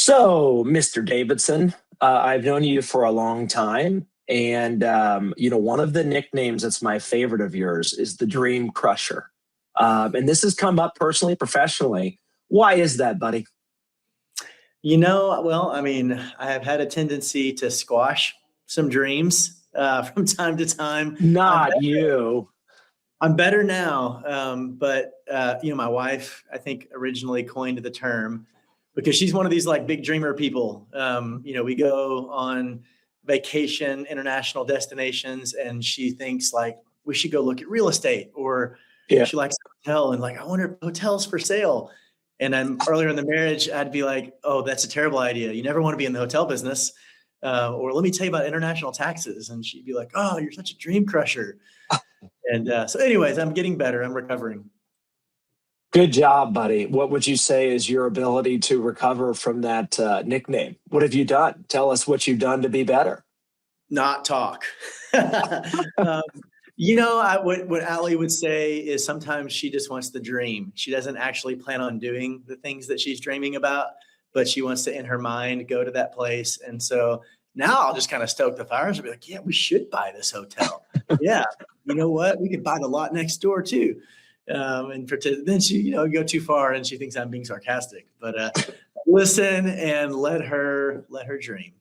So, Mr. Davidson, I've known you for a long time. And, one of the nicknames that's my favorite of yours is the Dream Crusher. And this has come up personally, professionally. Why is that, buddy? I have had a tendency to squash some dreams from time to time. Not you. I'm better now, but my wife, I think, originally coined the term because she's one of these like big dreamer people. We go on vacation, international destinations, and she thinks like we should go look at real estate, or Yeah. she likes a hotel and like I wonder if hotels for sale. And I'm earlier in the marriage, I'd be like, "Oh, that's a terrible idea. You never want to be in the hotel business." Or let me tell you about international taxes, and she'd be like, "Oh, you're such a dream crusher." And anyways, I'm getting better. I'm recovering. Good job, buddy. What would you say is your ability to recover from that nickname? What have you done? Tell us what you've done to be better. Not talk. um, what Allie would say is sometimes she just wants the dream. She doesn't actually plan on doing the things that she's dreaming about, but she wants to, in her mind, go to that place. And so now I'll just kind of stoke the fires and be like, yeah, we should buy this hotel. Yeah. You know what? We could buy the lot next door too. Then she, go too far and she thinks I'm being sarcastic, but listen and let her dream.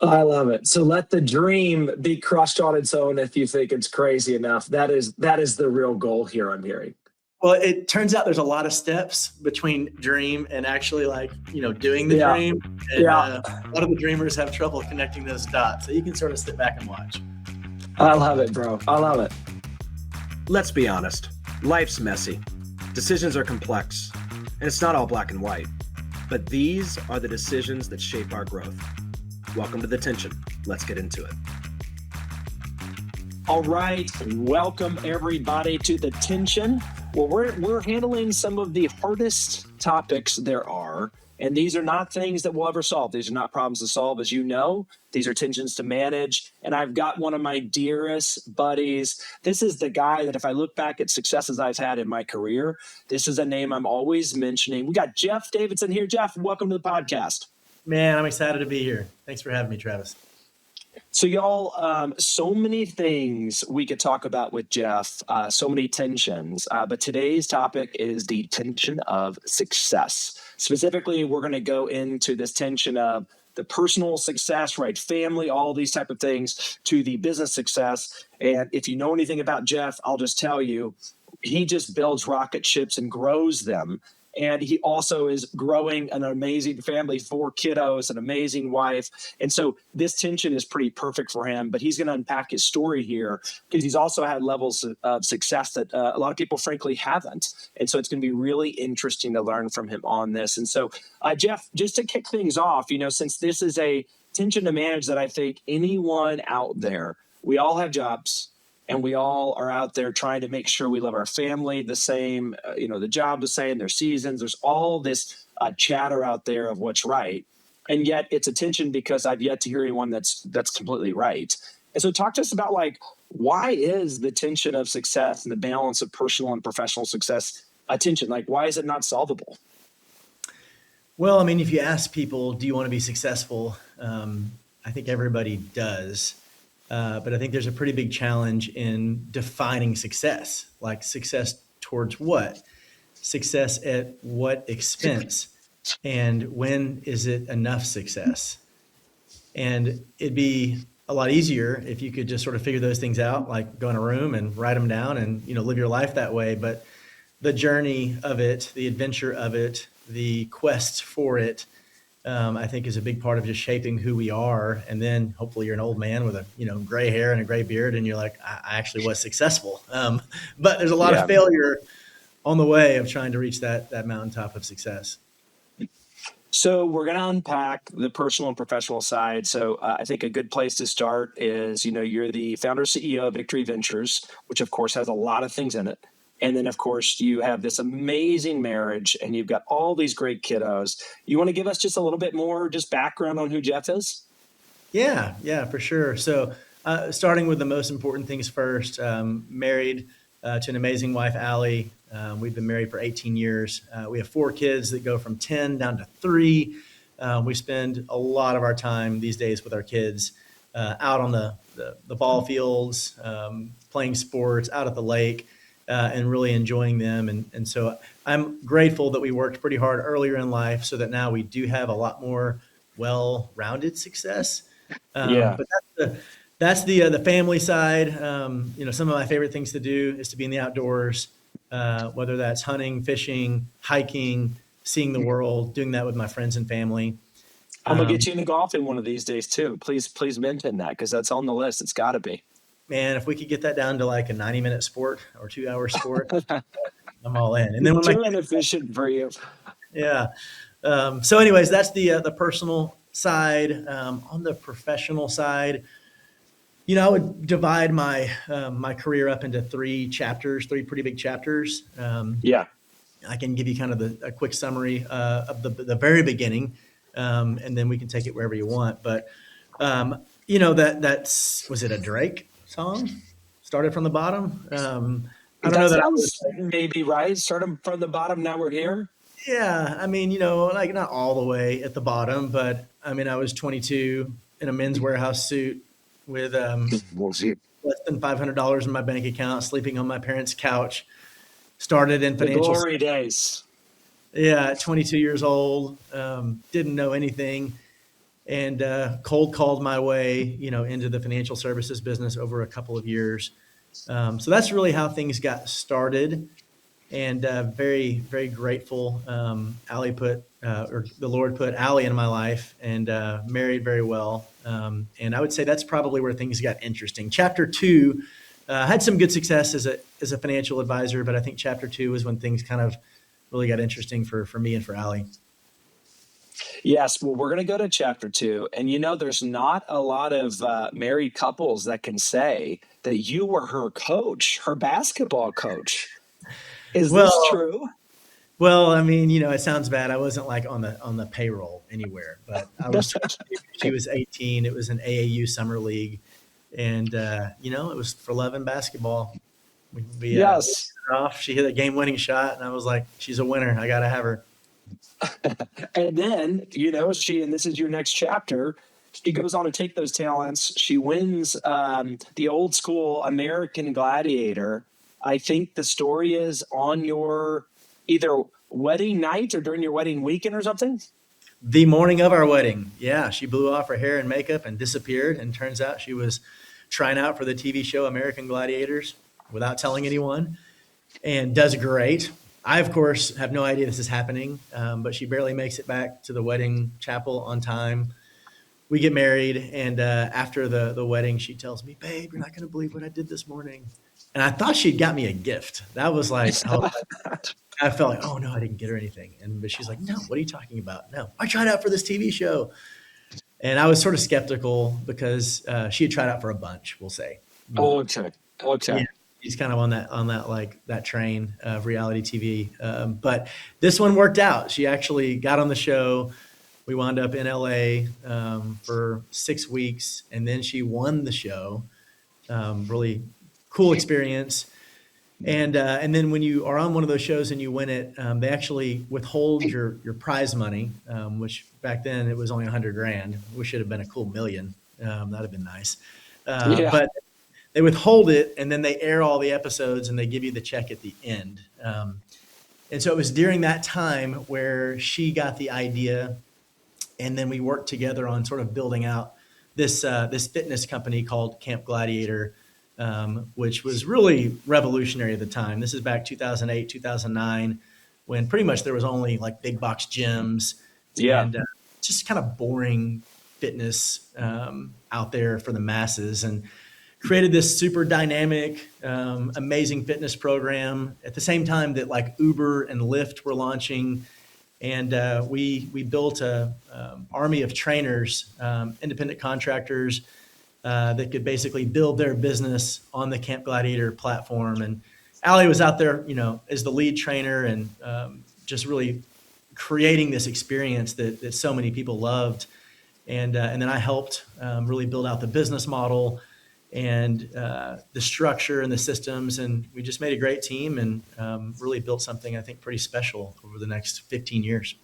I love it. So let the dream be crushed on its own if you think it's crazy enough. That is the real goal here, I'm hearing. Well, it turns out there's a lot of steps between dream and actually doing the dream. And a lot of the dreamers have trouble connecting those dots. So you can sort of sit back and watch. I love it, bro. I love it. Let's be honest. Life's messy. Decisions are complex. And it's not all black and white. But these are the decisions that shape our growth. Welcome to the tension. Let's get into it. All right. Welcome, everybody, to the tension. Well, we're handling some of the hardest topics there are. And these are not things that we'll ever solve. These are not problems to solve, as you know. These are tensions to manage. And I've got one of my dearest buddies. This is the guy that if I look back at successes I've had in my career, this is a name I'm always mentioning. We got Jeff Davidson here. Jeff, welcome to the podcast. Man, I'm excited to be here. Thanks for having me, Travis. So y'all, so many things we could talk about with Jeff, so many tensions, but today's topic is the tension of success. Specifically, we're going to go into this tension of the personal success, right? Family, all these type of things to the business success. And if you know anything about Jeff, I'll just tell you, he just builds rocket ships and grows them. And he also is growing an amazing family, 4 kiddos, an amazing wife. And so this tension is pretty perfect for him. But he's going to unpack his story here because he's also had levels of success that a lot of people, frankly, haven't. And so it's going to be really interesting to learn from him on this. And so, Jeff, just to kick things off, since this is a tension to manage that I think anyone out there, we all have jobs. And we all are out there trying to make sure we love our family the same, the job the same, their seasons. There's all this chatter out there of what's right. And yet it's a tension because I've yet to hear anyone that's completely right. And so talk to us about why is the tension of success and the balance of personal and professional success a tension? Why is it not solvable? Well, if you ask people, do you want to be successful? I think everybody does. But I think there's a pretty big challenge in defining success, like success towards what? Success at what expense? And when is it enough success? And it'd be a lot easier if you could just sort of figure those things out, like go in a room and write them down and, live your life that way. But the journey of it, the adventure of it, the quest for it, I think is a big part of just shaping who we are. And then hopefully you're an old man with a, gray hair and a gray beard. And you're like, I actually was successful. But there's a lot of failure on the way of trying to reach that mountaintop of success. So we're going to unpack the personal and professional side. So I think a good place to start is, you're the founder CEO of Victory Ventures, which of course has a lot of things in it. And then, of course, you have this amazing marriage and you've got all these great kiddos. You want to give us just a little bit more just background on who Jeff is? Yeah, for sure. So starting with the most important things first, married to an amazing wife, Allie. We've been married for 18 years. We have 4 kids that go from 10 down to 3. We spend a lot of our time these days with our kids out on the ball fields, playing sports, out at the lake, and really enjoying them. And so I'm grateful that we worked pretty hard earlier in life so that now we do have a lot more well-rounded success. Yeah. But that's the family side. Some of my favorite things to do is to be in the outdoors, whether that's hunting, fishing, hiking, seeing the world, doing that with my friends and family. I'm gonna get you into golfing one of these days too. Please mention that because that's on the list. It's got to be. Man, if we could get that down to like a 90-minute sport or 2 hour sport, I'm all in. And then when Too inefficient for you. yeah. So anyways, that's the personal side. On the professional side, I would divide my career up into three pretty big chapters. Yeah. I can give you kind of a quick summary of the very beginning, and then we can take it wherever you want. But that's was it a Drake song? Started from the bottom. I don't know that. Sounds maybe right. Starting from the bottom. Now we're here. Yeah, I mean, like not all the way at the bottom, but I mean, I was 22 in a Men's Warehouse suit with We'll see. less than $500 in my bank account, sleeping on my parents' couch. Started in The financial. glory days. Yeah, at 22 years old, didn't know anything, and cold called my way, into the financial services business over a couple of years. So that's really how things got started, and very, very grateful. The Lord put Allie in my life, and married very well. And I would say that's probably where things got interesting. Chapter 2 had some good success as a financial advisor, but I think chapter 2 was when things kind of really got interesting for me and for Allie. Yes, well, we're going to go to chapter 2. And there's not a lot of married couples that can say that you were her coach, her basketball coach. Is this true? Well, I mean, it sounds bad. I wasn't like on the payroll anywhere, but I was. She was 18. It was an AAU summer league, and it was for love and basketball. Yes. She hit a game-winning shot, and I was like, "She's a winner. I got to have her." And then, and this is your next chapter. She goes on to take those talents. She wins the old school American Gladiator. I think the story is on your either wedding night or during your wedding weekend or something. The morning of our wedding. Yeah, she blew off her hair and makeup and disappeared. And turns out she was trying out for the TV show American Gladiators without telling anyone, and does great. I, of course, have no idea this is happening, but she barely makes it back to the wedding chapel on time. We get married, and after the wedding, she tells me, "Babe, you're not going to believe what I did this morning." And I thought she'd got me a gift. That was like, I felt like, oh no, I didn't get her anything. But she's like, "No, what are you talking about? No, I tried out for this TV show." And I was sort of skeptical because she had tried out for a bunch, we'll say. Oh, okay. Yeah, she's kind of on that like that train of reality TV. But this one worked out. She actually got on the show. We wound up in LA for 6 weeks, and then she won the show. Really cool experience. And then when you are on one of those shows and you win it, they actually withhold your prize money, which back then it was only $100,000. Wish it had been a cool million. That'd have been nice. But they withhold it, and then they air all the episodes, and they give you the check at the end. And so it was during that time where she got the idea, and then we worked together on sort of building out this fitness company called Camp Gladiator, which was really revolutionary at the time. This is back 2008, 2009, when pretty much there was only like big box gyms and just kind of boring fitness out there for the masses, and created this super dynamic, amazing fitness program at the same time that like Uber and Lyft were launching. And we built a army of trainers, independent contractors, that could basically build their business on the Camp Gladiator platform. And Allie was out there, as the lead trainer, and just really creating this experience that so many people loved. And then I helped really build out the business model and the structure and the systems. And we just made a great team and really built something, I think, pretty special over the next 15 years.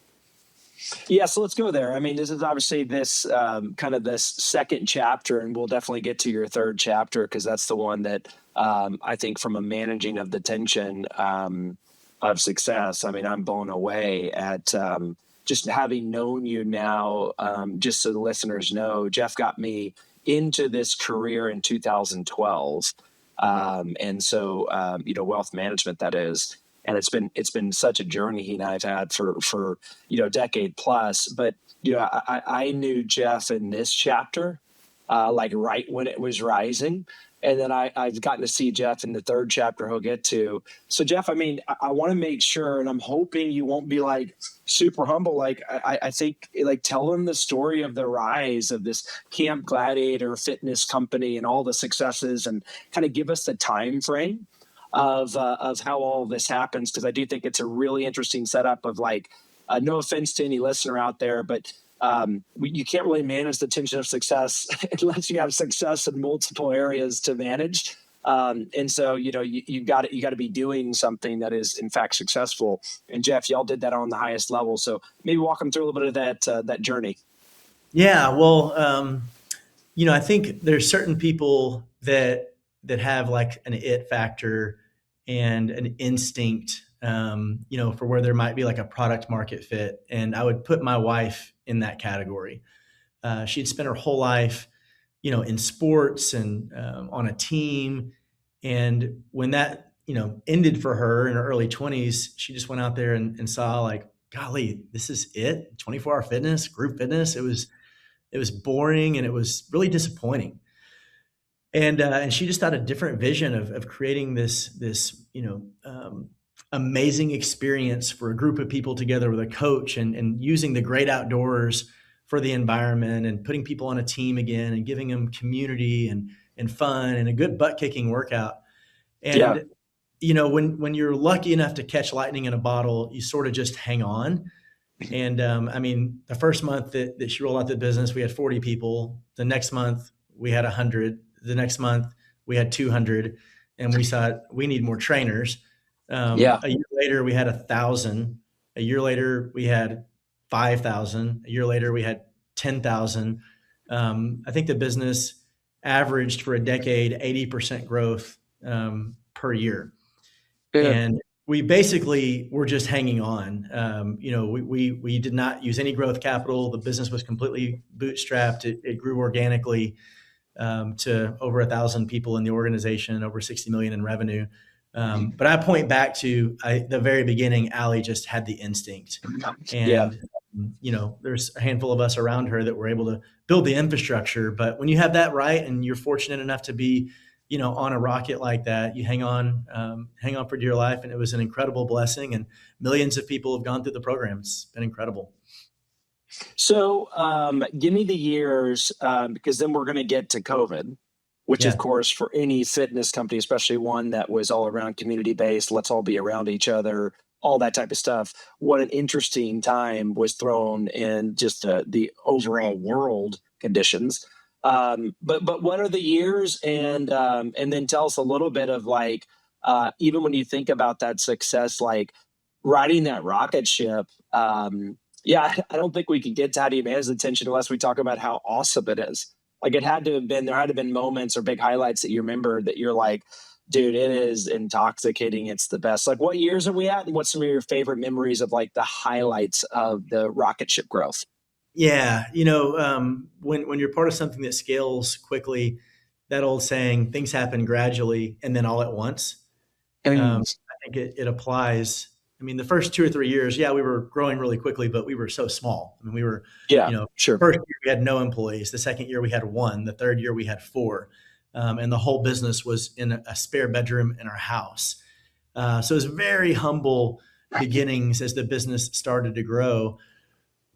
Yeah, so let's go there. I mean, this is obviously this kind of this second chapter, and we'll definitely get to your third chapter because that's the one that I think from a managing of the tension of success. I mean, I'm blown away at just having known you now. Just so the listeners know, Jeff got me into this career in 2012, and so wealth management, that is. And it's been such a journey he and I've had for decade plus. But I knew Jeff in this chapter, like right when it was rising, and then I've gotten to see Jeff in the third chapter he'll get to. So Jeff, I mean, I want to make sure, and I'm hoping you won't be like super humble. Like I think like tell them the story of the rise of this Camp Gladiator fitness company and all the successes, and kind of give us the time frame of how all this happens, because I do think it's a really interesting setup of like, no offense to any listener out there, but you can't really manage the tension of success unless you have success in multiple areas to manage. And so you got to be doing something that is in fact successful. And Jeff, y'all did that on the highest level. So maybe walk them through a little bit of that journey. Yeah, well, I think there's certain people that have like an it factor and an instinct, for where there might be like a product market fit. And I would put my wife in that category. She'd spent her whole life, in sports and on a team. And when that, ended for her in her early 20s, she just went out there and saw like, golly, this is it. 24-hour fitness, group fitness. It was boring and it was really disappointing. And she just had a different vision of creating this amazing experience for a group of people together with a coach, and using the great outdoors for the environment, and putting people on a team again, and giving them community and fun and a good butt kicking workout. And when you're lucky enough to catch lightning in a bottle, you sort of just hang on. And the first month that she rolled out the business, we had 40 people. The next month we had 100. The next month we had 200, and we thought we need more trainers. A year later we had 1,000. A year later we had 5,000. A year later we had 10,000. I think the business averaged for a decade 80% growth per year. Yeah. And we basically were just hanging on. We did not use any growth capital. The business was completely bootstrapped. It grew organically to over 1,000 people in the organization, over 60 million in revenue. But I point back to the very beginning. Allie just had the instinct, and there's a handful of us around her that were able to build the infrastructure. But when you have that right, and you're fortunate enough to be, on a rocket like that, you hang on for dear life. And it was an incredible blessing, and millions of people have gone through the program. It's been incredible. So give me the years, because then we're going to get to COVID, which of course for any fitness company, especially one that was all around community-based, let's all be around each other, all that type of stuff. What an interesting time was thrown in just the overall world conditions. But what are the years? And then tell us a little bit of like, even when you think about that success, like riding that rocket ship, I don't think we could get to how do you manage the tension unless we talk about how awesome it is. Like there had to have been moments or big highlights that you remember that you're like, dude, it is intoxicating. It's the best. Like what years are we at? And what's some of your favorite memories of like the highlights of the rocket ship growth? Yeah. When you're part of something that scales quickly, that old saying, things happen gradually and then all at once. I think it applies. I mean, the first 2 or 3 years, we were growing really quickly, but we were so small. I mean, we were, sure. First year we had no employees. The second year we had 1. The third year we had 4. And the whole business was in a spare bedroom in our house. So it was very humble beginnings as the business started to grow.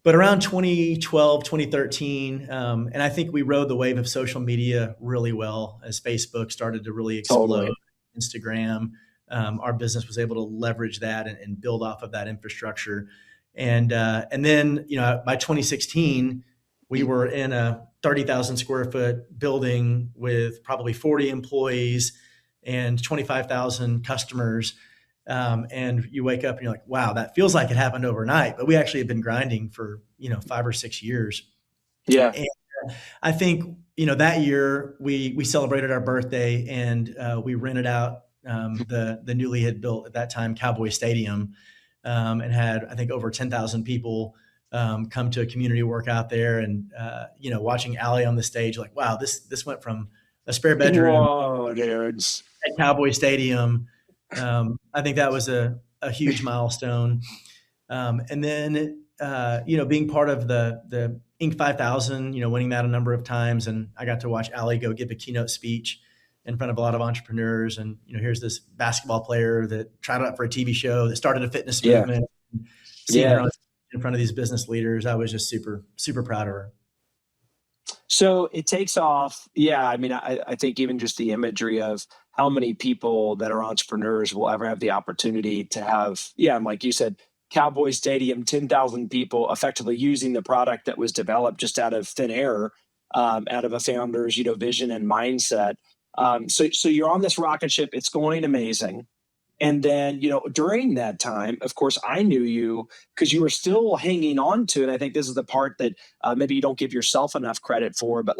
But around 2012, 2013, and I think we rode the wave of social media really well as Facebook started to really explode. Totally. Instagram. Our business was able to leverage that and build off of that infrastructure. And then, by 2016, we were in a 30,000 square foot building with probably 40 employees and 25,000 customers. And you wake up and you're like, wow, that feels like it happened overnight. But we actually have been grinding for, 5 or 6 years. Yeah. And I think, that year we celebrated our birthday, and we rented out the newly had built at that time Cowboy Stadium, and had, I think, over 10,000 people come to a community workout there. And, watching Allie on the stage, like, wow, this went from a spare bedroom Whoa, dudes. at Cowboy Stadium. I think that was a huge milestone. And then, being part of the Inc. 5000, winning that a number of times. And I got to watch Allie go give a keynote speech in front of a lot of entrepreneurs. And, here's this basketball player that tried out for a TV show that started a fitness movement. Seeing her in front of these business leaders, I was just super, super proud of her. So it takes off. Yeah. I mean, I think even just the imagery of how many people that are entrepreneurs will ever have the opportunity to have, and like you said, Cowboy Stadium, 10,000 people effectively using the product that was developed just out of thin air, out of a founder's, vision and mindset. So you're on this rocket ship. It's going amazing. And then, during that time, of course, I knew you because you were still hanging on to, and I think this is the part that maybe you don't give yourself enough credit for, but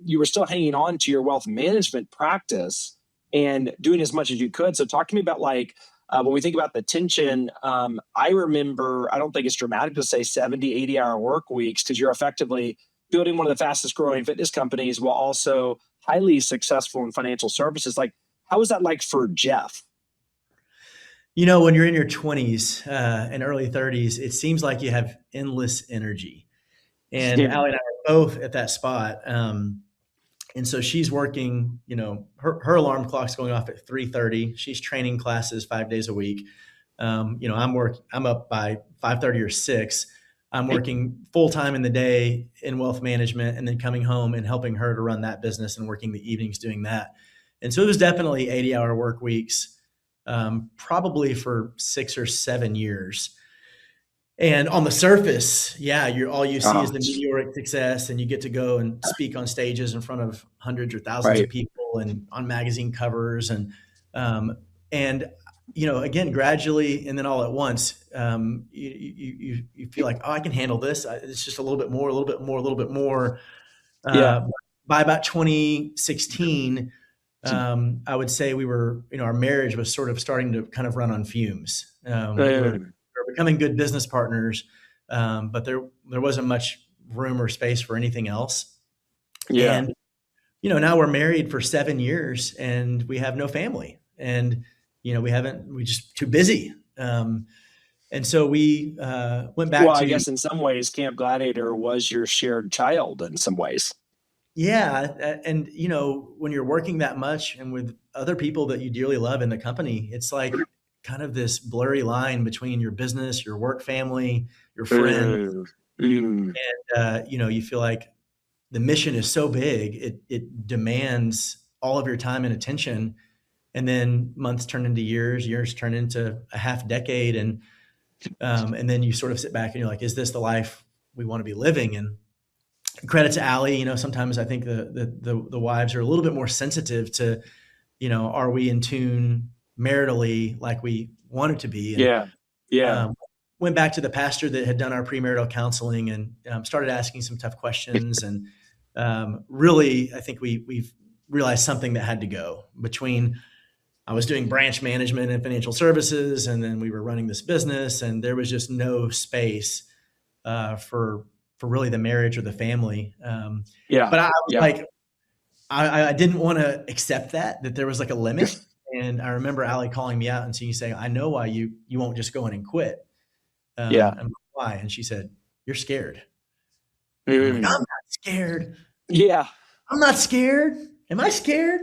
you were still hanging on to your wealth management practice and doing as much as you could. So talk to me about when we think about the tension, I remember, I don't think it's dramatic to say 70, 80-hour work weeks, because you're effectively building one of the fastest growing fitness companies while also highly successful in financial services. How was that like for Jeff? When you're in your 20s and early 30s, it seems like you have endless energy. And Allie and I are both at that spot. And so she's working, her alarm clock's going off at 3:30. She's training classes 5 days a week. I'm up by 5:30 or 6. I'm working full time in the day in wealth management, and then coming home and helping her to run that business and working the evenings doing that. And so it was definitely 80-hour work weeks, probably for 6 or 7 years. And on the surface, all you see is the meteoric success, and you get to go and speak on stages in front of hundreds or thousands of people and on magazine covers. And again, gradually, and then all at once, you feel like, oh, I can handle this. It's just a little bit more, a little bit more, a little bit more. By about 2016, I would say we were, our marriage was sort of starting to kind of run on fumes. We were becoming good business partners, but there wasn't much room or space for anything else. Yeah. And, now we're married for 7 years and we have no family, and, we just too busy. And so we went back to. I guess in some ways, Camp Gladiator was your shared child in some ways. Yeah. And, when you're working that much and with other people that you dearly love in the company, it's like kind of this blurry line between your business, your work family, your friends. And, you feel like the mission is so big, it demands all of your time and attention. And then months turn into years turn into a half decade. And then you sort of sit back and you're like, is this the life we want to be living? And credit to Allie, sometimes I think the wives are a little bit more sensitive to, are we in tune maritally like we want it to be? And, went back to the pastor that had done our premarital counseling and started asking some tough questions. And really, I think we've realized something that had to go between. I was doing branch management and financial services, and then we were running this business, and there was just no space for really the marriage or the family. But I was like, I didn't want to accept that there was like a limit. And I remember Allie calling me out and saying, I know why you won't just go in and quit. And I'm like, why? And she said, you're scared. I'm like, I'm not scared. Yeah. I'm not scared. Am I scared?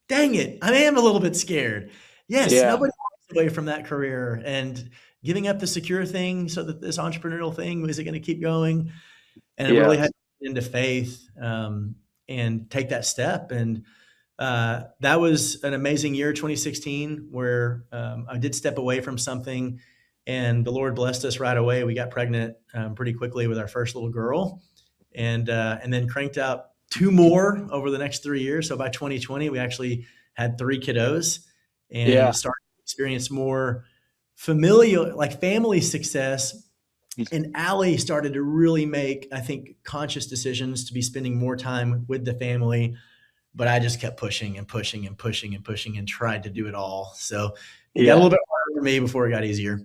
Dang it. I am a little bit scared. Yes. Nobody walks away from that career and giving up the secure thing so that this entrepreneurial thing, is it going to keep going? And I really had to get into faith and take that step. And that was an amazing year, 2016, where I did step away from something, and the Lord blessed us right away. We got pregnant pretty quickly with our first little girl, and then cranked out 2 more over the next 3 years. So by 2020, we actually had 3 kiddos and started experienced more familial, like family success. And Allie started to really make, I think, conscious decisions to be spending more time with the family. But I just kept pushing and pushing and pushing and pushing and tried to do it all. So it got a Yeah. little bit harder for me before it got easier.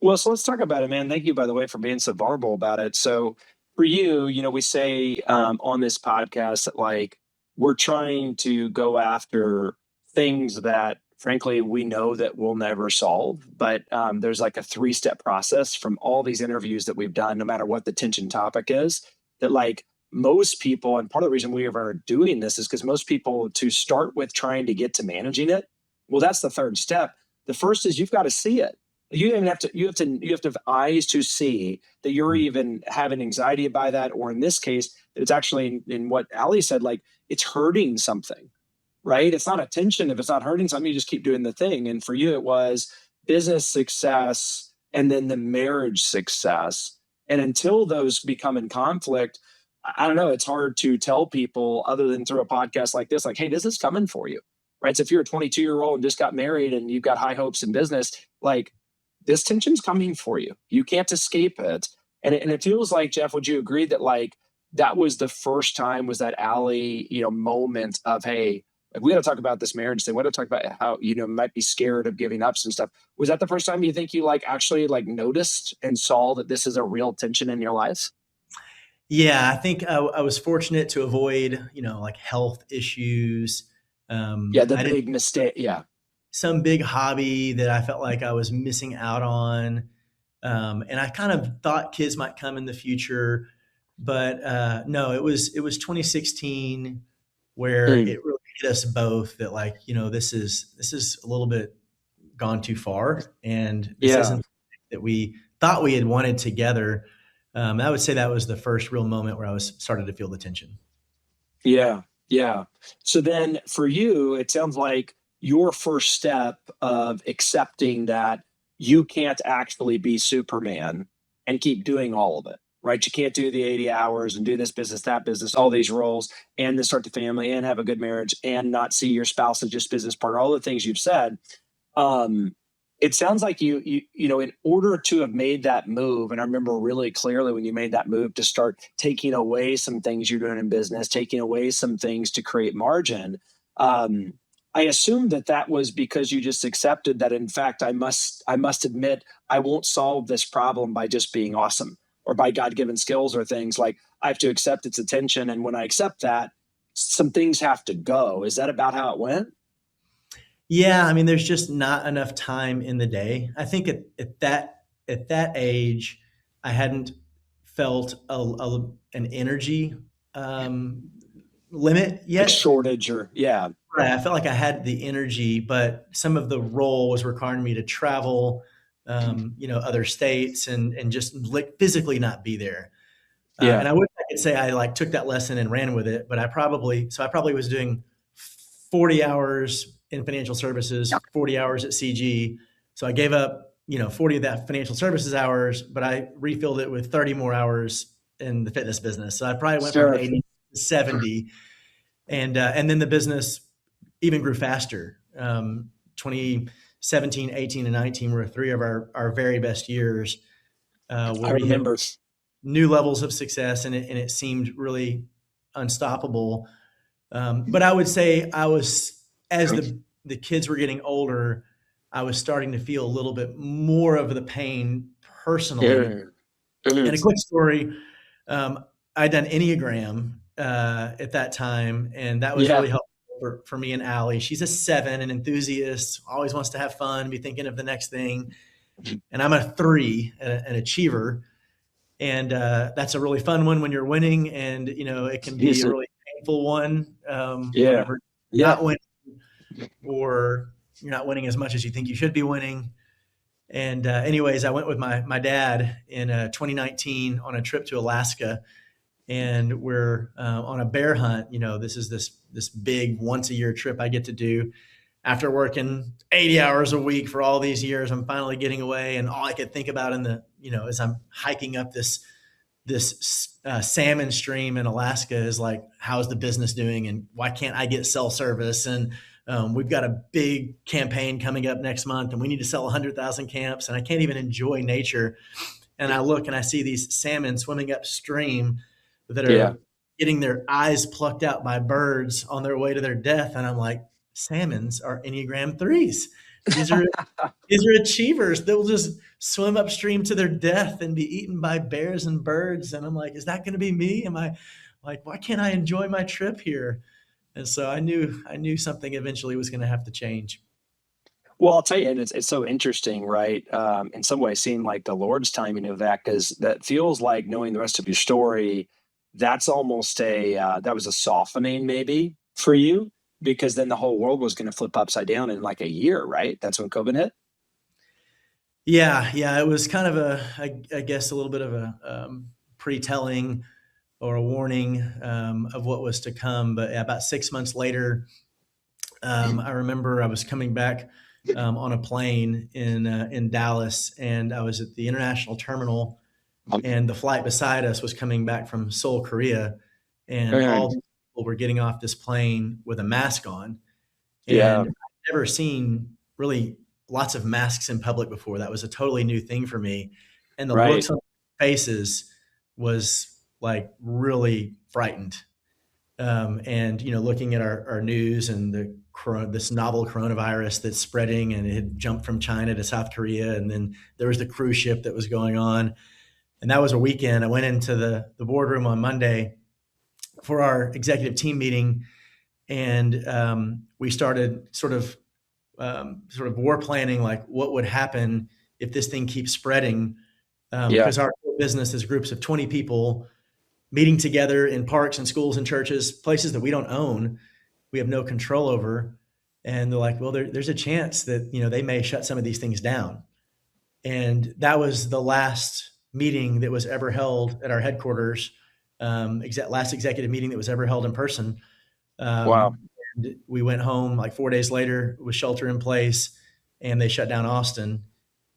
Well, so let's talk about it, man. Thank you, by the way, for being so vulnerable about it. So for you, we say on this podcast that like we're trying to go after things that frankly we know that we'll never solve, but there's like a 3-step process from all these interviews that we've done, no matter what the tension topic is, that like most people, and part of the reason we are doing this is because most people to start with trying to get to managing it, well, that's the 3rd step. The first is you've got to see it. You even have to have eyes to see that you're even having anxiety by that, or in this case, it's actually in what Ali said, like it's hurting something, right? It's not a tension. If it's not hurting something, you just keep doing the thing. And for you, it was business success and then the marriage success. And until those become in conflict, I don't know, it's hard to tell people other than through a podcast like this, like, hey, this is coming for you, right? So if you're a 22-year-old and just got married and you've got high hopes in business, like, this tension's coming for you. You can't escape it. And it feels like, Jeff, would you agree that like that was the first time, was that Allie, moment of, hey, like we got to talk about this marriage thing. We got to talk about how, might be scared of giving up some stuff. Was that the first time you think you like actually like noticed and saw that this is a real tension in your life? Yeah, I think I was fortunate to avoid, like health issues. Yeah, the big mistake. Yeah. Some big hobby that I felt like I was missing out on. And I kind of thought kids might come in the future, but no, it was 2016 where it really hit us both that like, this is a little bit gone too far, and this isn't that we thought we had wanted together. I would say that was the first real moment where I was started to feel the tension. Yeah. Yeah. So then for you, it sounds like your first step of accepting that you can't actually be Superman and keep doing all of it, right? You can't do the 80 hours and do this business, that business, all these roles, and then start the family and have a good marriage and not see your spouse as just business partner, all the things you've said. It sounds like you in order to have made that move, and I remember really clearly when you made that move to start taking away some things you're doing in business, taking away some things to create margin. I assume that was because you just accepted that, in fact, I must admit, I won't solve this problem by just being awesome or by God-given skills or things. Like I have to accept its attention. And when I accept that, some things have to go. Is that about how it went? Yeah. I mean, there's just not enough time in the day. I think at that age, I hadn't felt an energy limit yet. Like shortage or yeah. Right. I felt like I had the energy, but some of the role was requiring me to travel, other states and just physically not be there. Yeah. And I wish I could say I like took that lesson and ran with it, but I probably was doing 40 hours in financial services, 40 hours at CG. So I gave up, 40 of that financial services hours, but I refilled it with 30 more hours in the fitness business. So I probably went from 80 to 70. And then the business even grew faster. 2017, 18, and 19 were 3 of our very best years. I remember new levels of success, and it seemed really unstoppable. But I would say as the kids were getting older, I was starting to feel a little bit more of the pain personally. And a quick story, I'd done Enneagram at that time, and that was really helpful for me and Allie. She's a 7, an enthusiast, always wants to have fun, be thinking of the next thing. And I'm a 3, an achiever. And that's a really fun one when you're winning, and it can be a really painful one whenever you're not winning, or you're not winning as much as you think you should be winning. And anyways, I went with my dad in 2019 on a trip to Alaska, and we're on a bear hunt. This is this big once a year trip I get to do. After working 80 hours a week for all these years, I'm finally getting away, and all I could think about as I'm hiking up this salmon stream in Alaska is like, how's the business doing, and why can't I get cell service, and we've got a big campaign coming up next month and we need to sell 100,000 camps, and I can't even enjoy nature. And I look and I see these salmon swimming upstream that Yeah. are getting their eyes plucked out by birds on their way to their death. And I'm like, salmons are Enneagram 3s. These are achievers. They'll just swim upstream to their death and be eaten by bears and birds. And I'm like, is that going to be me? Am I like, why can't I enjoy my trip here? And so I knew something eventually was going to have to change. Well, I'll tell you, and it's so interesting, right? In some ways, seeing like the Lord's timing of that, because that feels like knowing the rest of your story. That's almost that was a softening maybe for you, because then the whole world was going to flip upside down in like a year, right? That's when COVID hit. Yeah, yeah, it was kind of I guess a little bit of a pre-telling or a warning of what was to come. But about 6 months later, I remember I was coming back on a plane in Dallas, and I was at the international terminal, and the flight beside us was coming back from Seoul, Korea, and all the people were getting off this plane with a mask on. Yeah. And I've never seen really lots of masks in public before. That was a totally new thing for me. And the Right. looks on their faces was like really frightened. And, looking at our news and this novel coronavirus that's spreading, and it had jumped from China to South Korea. And then there was the cruise ship that was going on. And that was a weekend. I went into the boardroom on Monday for our executive team meeting, and we started sort of war planning, like what would happen if this thing keeps spreading. Because our business is groups of 20 people meeting together in parks and schools and churches, places that we don't own, we have no control over. And they're like, well, there's a chance that, they may shut some of these things down. And that was the last meeting that was ever held at our headquarters, last executive meeting that was ever held in person. Wow. And we went home like 4 days later with shelter in place, and they shut down Austin.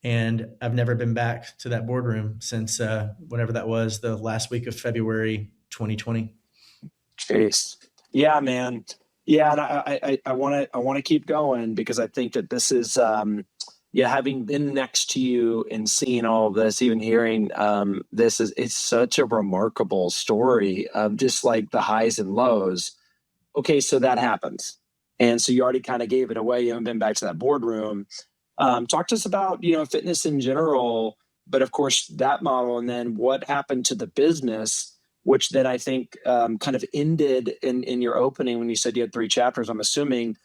And I've never been back to that boardroom since whenever that was, the last week of February 2020. Jeez. Yeah, man. Yeah, and I want to keep going, because I think that this is having been next to you and seeing all of this, even hearing it's such a remarkable story of just like the highs and lows. Okay, so that happens. And so you already kind of gave it away. You haven't been back to that boardroom. Talk to us about, fitness in general, but of course that model, and then what happened to the business, which then I think kind of ended in your opening when you said you had 3 chapters. I'm assuming,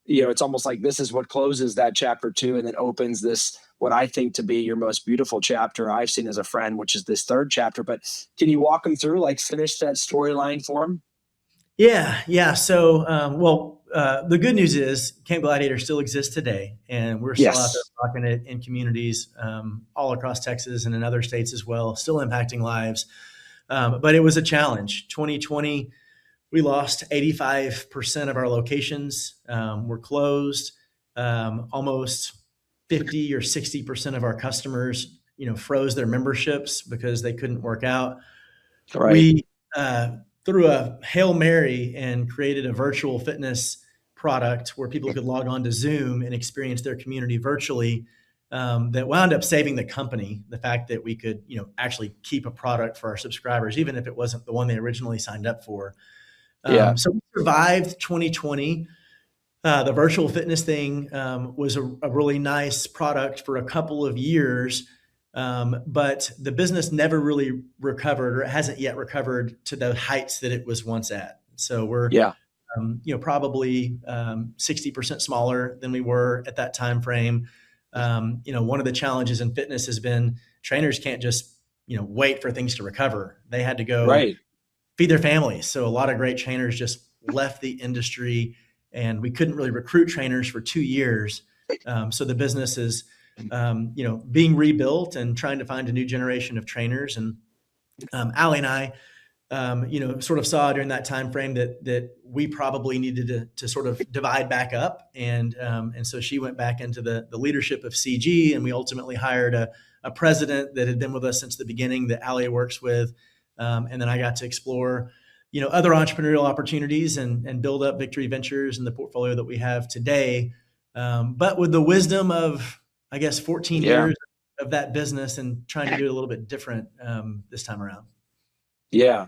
it's almost like this is what closes that chapter 2 and then opens this, what I think to be your most beautiful chapter I've seen as a friend, which is this 3rd chapter. But can you walk them through, like finish that storyline for them? Yeah. So, the good news is Camp Gladiator still exists today, and we're still out there rocking it in communities all across Texas and in other states as well, still impacting lives. But it was a challenge. 2020, we lost 85% of our locations. Were closed. Almost 50 or 60% of our customers, froze their memberships because they couldn't work out. Right. We threw a Hail Mary and created a virtual fitness product where people could log on to Zoom and experience their community virtually. That wound up saving the company. The fact that we could, actually keep a product for our subscribers, even if it wasn't the one they originally signed up for. So we survived 2020. The virtual fitness thing was a really nice product for a couple of years. But the business never really recovered, or it hasn't yet recovered to the heights that it was once at. So we're, probably 60% smaller than we were at that time frame. One of the challenges in fitness has been trainers can't just, wait for things to recover. They had to go feed their families. So a lot of great trainers just left the industry, and we couldn't really recruit trainers for 2 years. So the business is, being rebuilt and trying to find a new generation of trainers. And Allie and I, sort of saw during that time frame that we probably needed to sort of divide back up. And so she went back into the leadership of CG, and we ultimately hired a president that had been with us since the beginning that Allie works with. And then I got to explore other entrepreneurial opportunities and build up Victory Ventures and the portfolio that we have today. But with the wisdom of, I guess, 14 Yeah. years of that business and trying to do it a little bit different this time around. Yeah.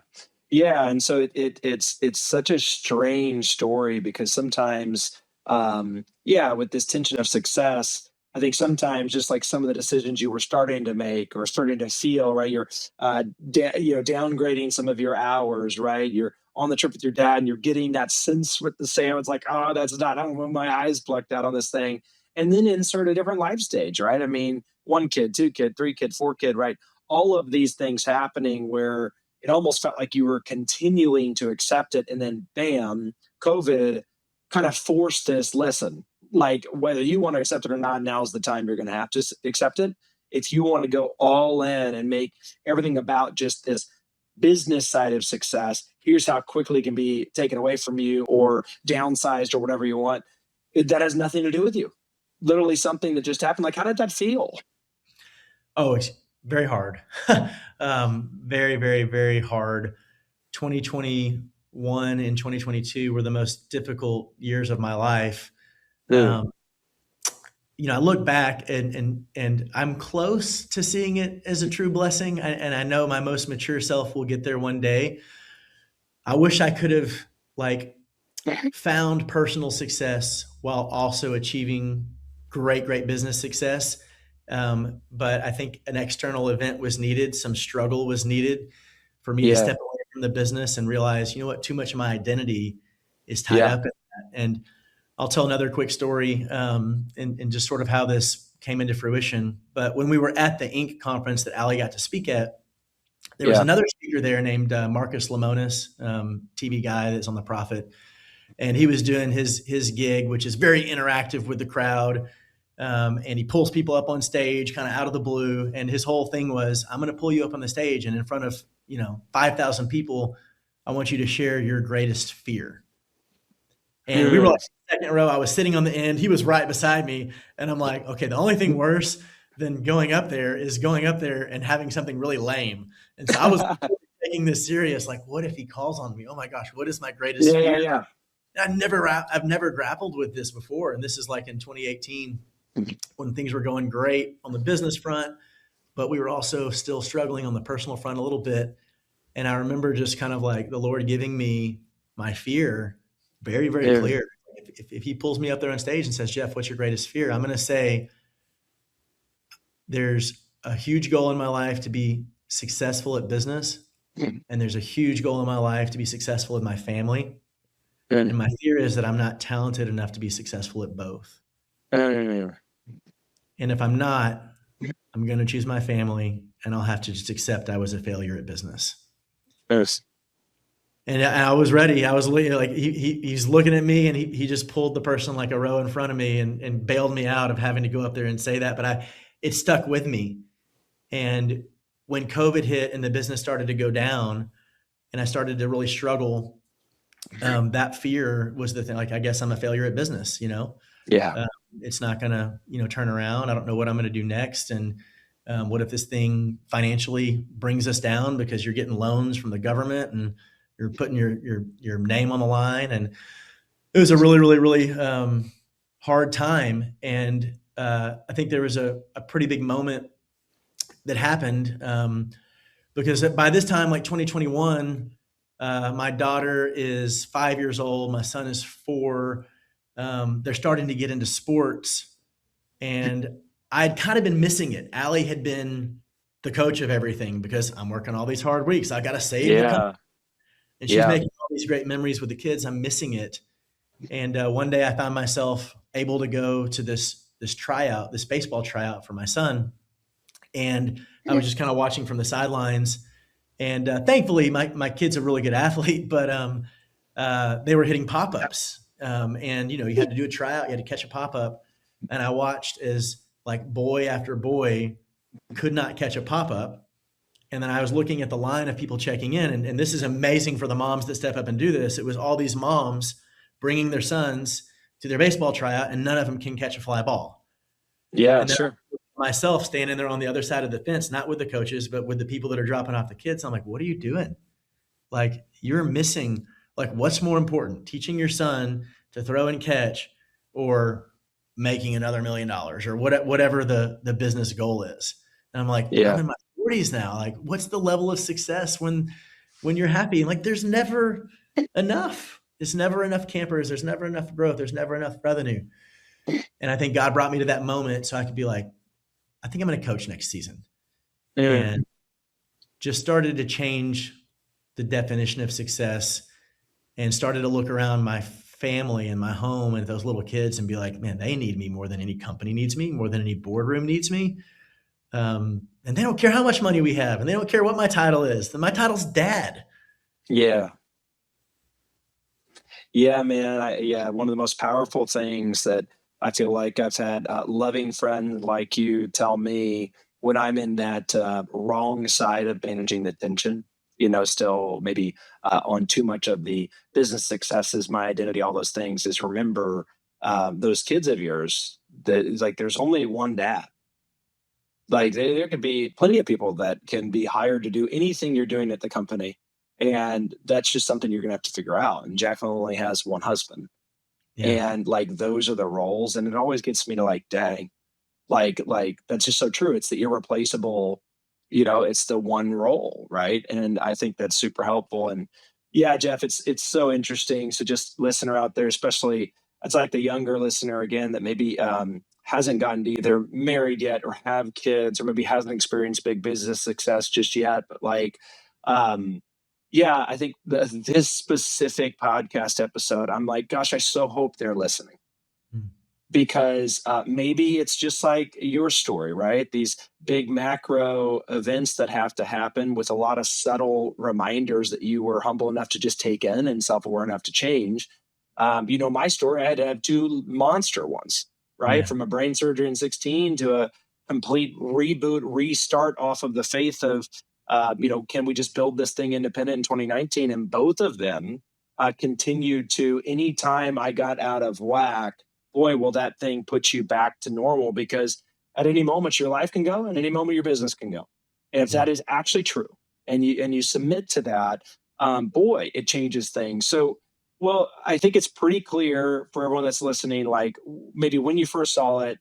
Yeah. And so it's such a strange story because sometimes, yeah, with this tension of success, I think sometimes just like some of the decisions you were starting to make or starting to feel, right? You're, downgrading some of your hours, right? You're on the trip with your dad and you're getting that sense with the Sam. It's like, oh, that's not, I don't want my eyes plucked out on this thing. And then insert a different life stage, right? I mean, one kid, two kid, three kid, four kid, right? All of these things happening where it almost felt like you were continuing to accept it. And then bam, COVID kind of forced this lesson. Like whether you want to accept it or not, now's the time you're going to have to accept it. If you want to go all in and make everything about just this business side of success, here's how quickly it can be taken away from you or downsized or whatever you want. That has nothing to do with you. Literally something that just happened. Like, how did that feel? Oh, it's very hard. Very, very, very hard. 2021 and 2022 were the most difficult years of my life. Mm. I look back and I'm close to seeing it as a true blessing. And I know my most mature self will get there one day. I wish I could have found personal success while also achieving great business success. But I think an external event was needed. Some struggle was needed for me to step away from the business and realize, too much of my identity is tied up in that. And I'll tell another quick story and just sort of how this came into fruition. But when we were at the Inc. conference that Ali got to speak at, there was another speaker there named Marcus Lemonis, TV guy that's on The Prophet. And he was doing his gig, which is very interactive with the crowd. And he pulls people up on stage kind of out of the blue. And his whole thing was, I'm going to pull you up on the stage and in front of, 5,000 people, I want you to share your greatest fear. And we were like second row. I was sitting on the end. He was right beside me. And I'm like, okay, the only thing worse than going up there is going up there and having something really lame. And so I was taking this serious. Like, what if he calls on me? Oh my gosh, what is my greatest fear? Yeah. I've never grappled with this before. And this is like in 2018 when things were going great on the business front, but we were also still struggling on the personal front a little bit. And I remember just kind of like the Lord giving me my fear very, very clear. If he pulls me up there on stage and says, Jeff, what's your greatest fear? I'm going to say, there's a huge goal in my life to be successful at business. And there's a huge goal in my life to be successful in my family. And my fear is that I'm not talented enough to be successful at both. And if I'm not, I'm going to choose my family and I'll have to just accept I was a failure at business. Yes. And I was ready. I was like, he's looking at me and he just pulled the person like a row in front of me and bailed me out of having to go up there and say that. But it stuck with me. And when COVID hit and the business started to go down and I started to really struggle, that fear was the thing. Like, I guess I'm a failure at business, it's not going to, turn around. I don't know what I'm going to do next. And what if this thing financially brings us down because you're getting loans from the government and you're putting your name on the line? And it was a really, really, really hard time. And I think there was a pretty big moment that happened because by this time, like 2021, my daughter is 5 years old. My son is 4. They're starting to get into sports. And I'd kind of been missing it. Ali had been the coach of everything because I'm working all these hard weeks. I got to save the company. And she's making all these great memories with the kids. I'm missing it. And one day I found myself able to go to this tryout, this baseball tryout for my son. And I was just kind of watching from the sidelines. And thankfully, my kid's a really good athlete, but they were hitting pop-ups. And, you had to do a tryout. You had to catch a pop-up. And I watched as like boy after boy could not catch a pop-up. And then I was looking at the line of people checking in. And this is amazing for the moms that step up and do this. It was all these moms bringing their sons to their baseball tryout, and none of them can catch a fly ball. Yeah, and then sure. Myself standing there on the other side of the fence, not with the coaches, but with the people that are dropping off the kids. I'm like, what are you doing? Like you're missing, like what's more important, teaching your son to throw and catch or making another $1 million or whatever the business goal is. And I'm like, I'm Yeah. in my 40s now. Like what's the level of success when you're happy? And like, there's never enough. There's never enough campers. There's never enough growth. There's never enough revenue. And I think God brought me to that moment so I could be like, I think I'm going to coach next season. Mm. And just started to change the definition of success and started to look around my family and my home and those little kids and be like, man, they need me more than any company needs me, more than any boardroom needs me. And they don't care how much money we have, and they don't care what my title is. My title's dad. Yeah. Yeah, man. One of the most powerful things that I feel like I've had loving friends like you tell me when I'm in that wrong side of managing the tension, still maybe on too much of the business successes, my identity, all those things, is remember those kids of yours that is like there's only one dad. Like there could be plenty of people that can be hired to do anything you're doing at the company. And that's just something you're gonna have to figure out. And Jack only has one husband. Yeah. And like those are the roles. And it always gets me to like, dang, like that's just so true. It's the irreplaceable, it's the one role, right? And I think that's super helpful. And yeah, Jeff, it's so interesting. So just listener out there, especially it's like the younger listener again that maybe hasn't gotten to either married yet or have kids or maybe hasn't experienced big business success just yet. But like yeah, I think this specific podcast episode, I'm like, gosh, I so hope they're listening Mm. because maybe it's just like your story, right? These big macro events that have to happen with a lot of subtle reminders that you were humble enough to just take in and self-aware enough to change. My story, I had to have two monster ones, right? Yeah. From a brain surgery in 16 to a complete reboot, restart off of the faith of, can we just build this thing independent in 2019? And both of them continued to, anytime I got out of whack, boy, will that thing put you back to normal because at any moment your life can go and any moment your business can go. And if that is actually true and you submit to that, boy, it changes things. So, well, I think it's pretty clear for everyone that's listening, like maybe when you first saw it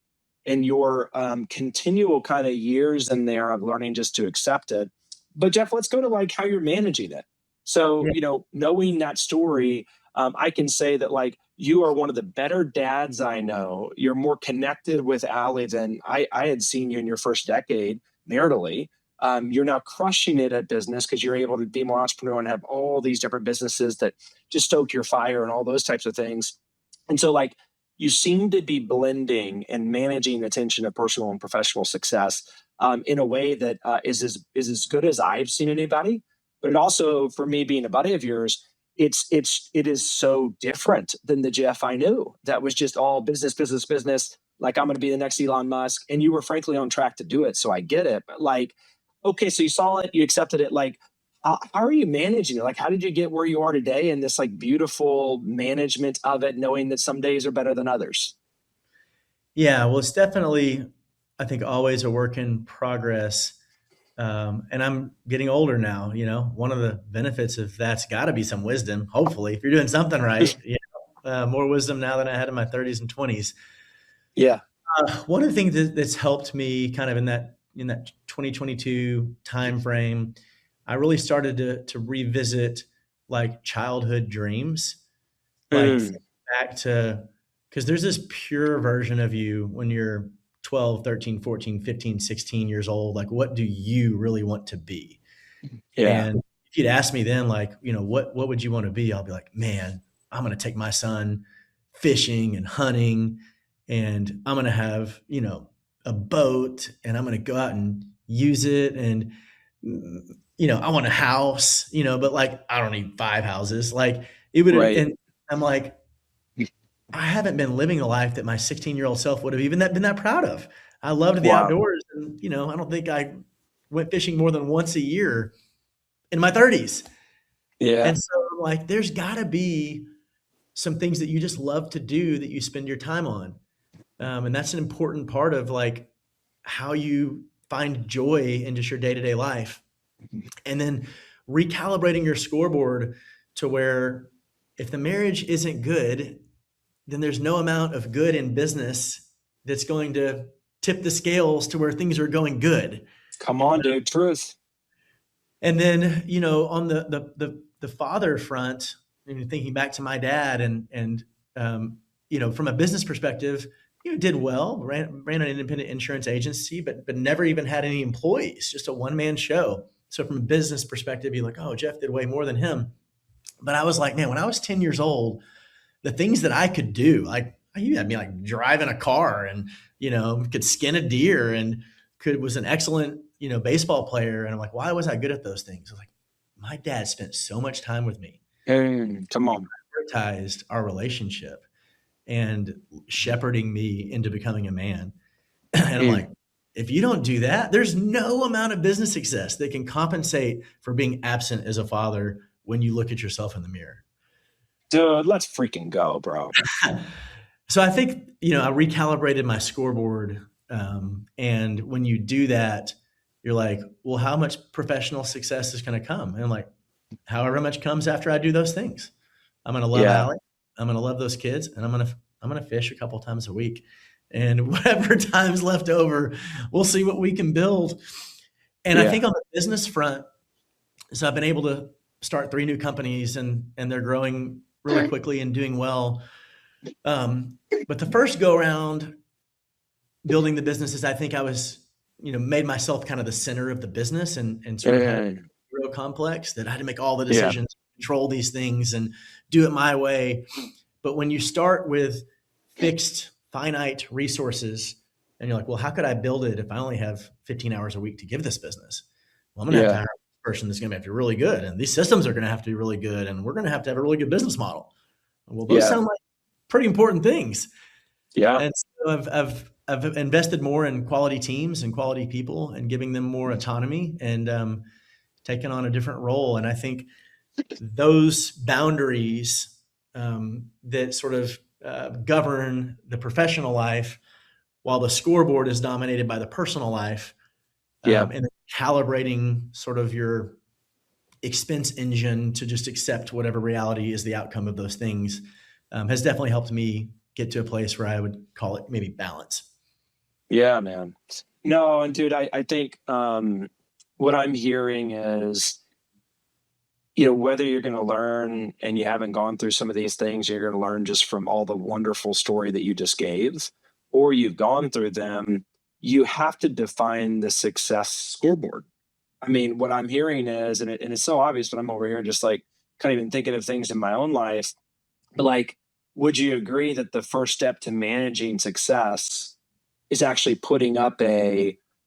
and your continual kind of years in there of learning just to accept it. But Jeff, let's go to like how you're managing it. So, Yeah. knowing that story, I can say that like you are one of the better dads I know. You're more connected with Allie than I had seen you in your first decade maritally. You're now crushing it at business because you're able to be more entrepreneurial and have all these different businesses that just stoke your fire and all those types of things. And so like you seem to be blending and managing the tension of personal and professional success in a way that is as good as I've seen anybody. But it also, for me being a buddy of yours, it is so different than the Jeff I knew. That was just all business, business, business. Like I'm going to be the next Elon Musk, and you were frankly on track to do it. So I get it. But like, okay, so you saw it, you accepted it. Like, how are you managing it? Like, how did you get where you are today and this like beautiful management of it, knowing that some days are better than others? Yeah. Well, it's definitely, I think, always a work in progress. And I'm getting older now. One of the benefits of that's got to be some wisdom. Hopefully, if you're doing something right, more wisdom now than I had in my 30s and 20s. Yeah. One of the things that's helped me kind of in that 2022 time frame, I really started to revisit like childhood dreams, like think back to, because there's this pure version of you when you're 12, 13, 14, 15, 16 years old. Like, what do you really want to be? Yeah. And if you'd ask me then, like, what would you want to be? I'll be like, man, I'm going to take my son fishing and hunting, and I'm going to have, a boat, and I'm going to go out and use it. And, I want a house, but like, I don't need 5 houses. Like it would, Right. and I'm like, I haven't been living a life that my 16-year-old self would have even been that proud of. I loved the Wow. outdoors, and I don't think I went fishing more than once a year in my 30s. Yeah. And so I'm like, there's got to be some things that you just love to do that you spend your time on, and that's an important part of like how you find joy in just your day-to-day life. And then recalibrating your scoreboard to where if the marriage isn't good, then there's no amount of good in business that's going to tip the scales to where things are going good. Come on, dude. Truth. And then, on the father front, thinking back to my dad and from a business perspective, did well, ran an independent insurance agency, but never even had any employees, just a one-man show. So from a business perspective, you're like, oh, Jeff did way more than him. But I was like, man, when I was 10 years old, the things that I could do, like you had me like driving a car and, could skin a deer and was an excellent, baseball player. And I'm like, why was I good at those things? I was like, my dad spent so much time with me. Come on. Prioritized our relationship and shepherding me into becoming a man. And I'm like, if you don't do that, there's no amount of business success that can compensate for being absent as a father when you look at yourself in the mirror. Dude, let's freaking go, bro. So I think, I recalibrated my scoreboard. And when you do that, you're like, well, how much professional success is going to come? And I'm like, however much comes after I do those things. I'm going to love Allie. I'm going to love those kids, and I'm going to fish a couple times a week, and whatever time's left over, we'll see what we can build. And I think on the business front, so I've been able to start 3 new companies, and they're growing really quickly and doing well. But the first go around building the businesses, I think I was, made myself kind of the center of the business and sort of had real complex that I had to make all the decisions, control these things and do it my way. But when you start with fixed, finite resources and you're like, well, how could I build it if I only have 15 hours a week to give this business? Well, I'm going to have to hire a person that's going to have to be really good. And these systems are going to have to be really good. And we're going to have a really good business model. Well, those sound like pretty important things. Yeah. And so I've invested more in quality teams and quality people and giving them more autonomy and taken on a different role. And I think those boundaries that sort of govern the professional life while the scoreboard is dominated by the personal life, and calibrating sort of your expense engine to just accept whatever reality is the outcome of those things has definitely helped me get to a place where I would call it maybe balance. Yeah, man. No, and dude, I think what I'm hearing is, whether you're going to learn and you haven't gone through some of these things, you're going to learn just from all the wonderful story that you just gave, or you've gone through them, you have to define the success scoreboard. I mean, what I'm hearing is, and it's so obvious, but I'm over here just like kind of even thinking of things in my own life, but like, would you agree that the first step to managing success is actually putting up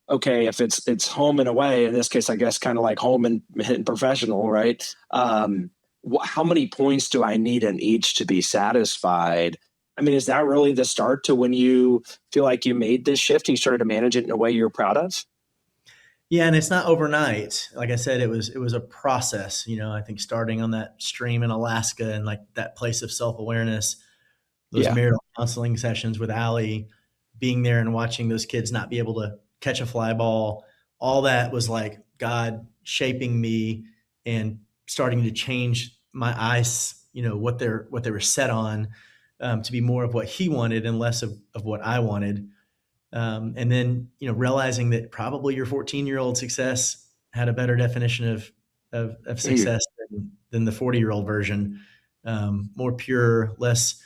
okay, if it's home and away, in this case, I guess kind of like home and professional, right? How many points do I need in each to be satisfied? I mean, is that really the start to when you feel like you made this shift and you started to manage it in a way you're proud of? Yeah, and it's not overnight. Like I said, it was a process. I think starting on that stream in Alaska and like that place of self-awareness, those marital counseling sessions with Allie, being there and watching those kids not be able to catch a fly ball, all that was like God shaping me and starting to change my eyes, what they were set on, to be more of what He wanted and less of what I wanted. And then, realizing that probably your 14-year-old success had a better definition of success than the 40-year-old version, more pure, less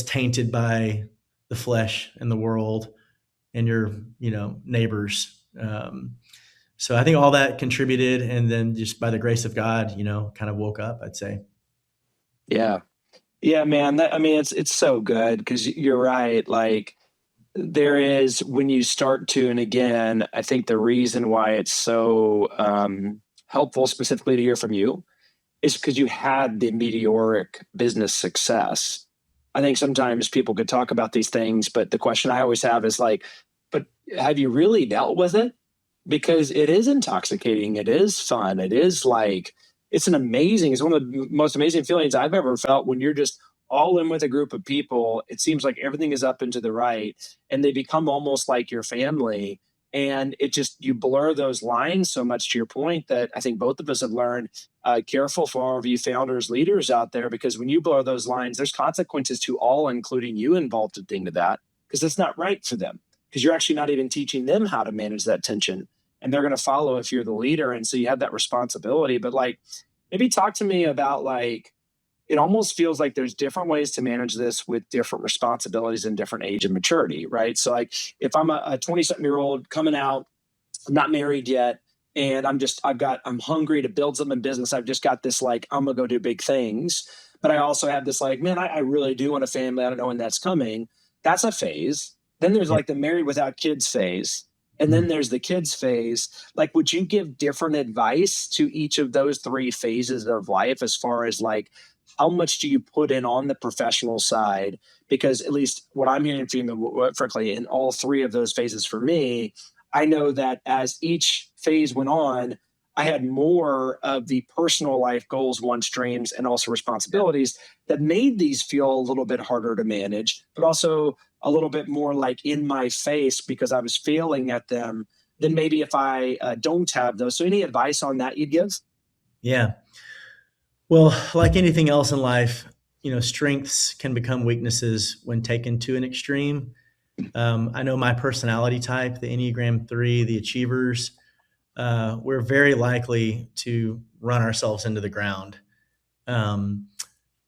tainted by the flesh and the world and your, neighbors. So I think all that contributed. And then just by the grace of God, kind of woke up, I'd say. Yeah. Yeah, man. It's so good because you're right. Like there is, when you start to, and again, I think the reason why it's so helpful specifically to hear from you is because you had the meteoric business success. I think sometimes people could talk about these things, but the question I always have is like, but have you really dealt with it? Because it is intoxicating. It is fun. It is like, it's one of the most amazing feelings I've ever felt when you're just all in with a group of people. It seems like everything is up and to the right and they become almost like your family. And it just, you blur those lines so much, to your point, that I think both of us have learned. Careful for all of you founders, leaders out there, because when you blur those lines, there's consequences to all, including you, involved into that, because it's not right for them, because you're actually not even teaching them how to manage that tension, and they're going to follow if you're the leader. And so you have that responsibility. But like, maybe talk to me about, like, it almost feels like there's different ways to manage this with different responsibilities and different age of maturity, right? So like, if I'm a 20-something-year-old coming out, I'm not married yet, and I'm hungry to build something in business. I've just got this, like, I'm gonna go do big things. But I also have this, like, man, I really do want a family. I don't know when that's coming. That's a phase. Then there's like the married without kids phase. And then there's the kids phase. Like, would you give different advice to each of those three phases of life, as far as like, how much do you put in on the professional side? Because at least what I'm hearing from you, frankly, in all three of those phases for me, I know that as each phase went on, I had more of the personal life goals, wants, dreams, and also responsibilities that made these feel a little bit harder to manage, but also a little bit more like in my face, because I was failing at them, than maybe if I don't have those. So any advice on that you'd give? Yeah. Well, like anything else in life, strengths can become weaknesses when taken to an extreme. I know my personality type, the Enneagram 3, the achievers, we're very likely to run ourselves into the ground. And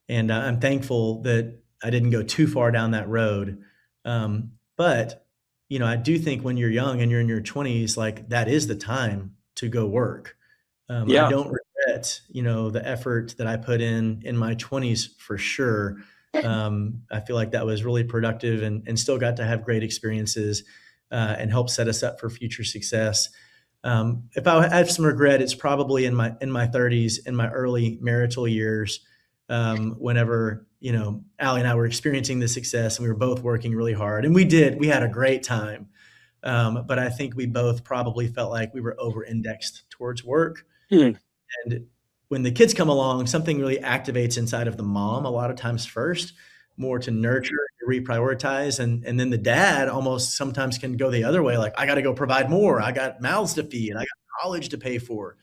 I'm thankful that I didn't go too far down that road. But, I do think when you're young and you're in your 20s, like, that is the time to go work. I don't regret, the effort that I put in my 20s, for sure. I feel like that was really productive, and still got to have great experiences and help set us up for future success. If I have some regret, it's probably in my 30s, in my early marital years, whenever, Allie and I were experiencing the success, and we were both working really hard, and we had a great time. But I think we both probably felt like we were over-indexed towards work. Hmm. And when the kids come along, something really activates inside of the mom a lot of times first, more to nurture, to reprioritize. And then the dad almost sometimes can go the other way. Like, I got to go provide more. I got mouths to feed. I got college to pay for.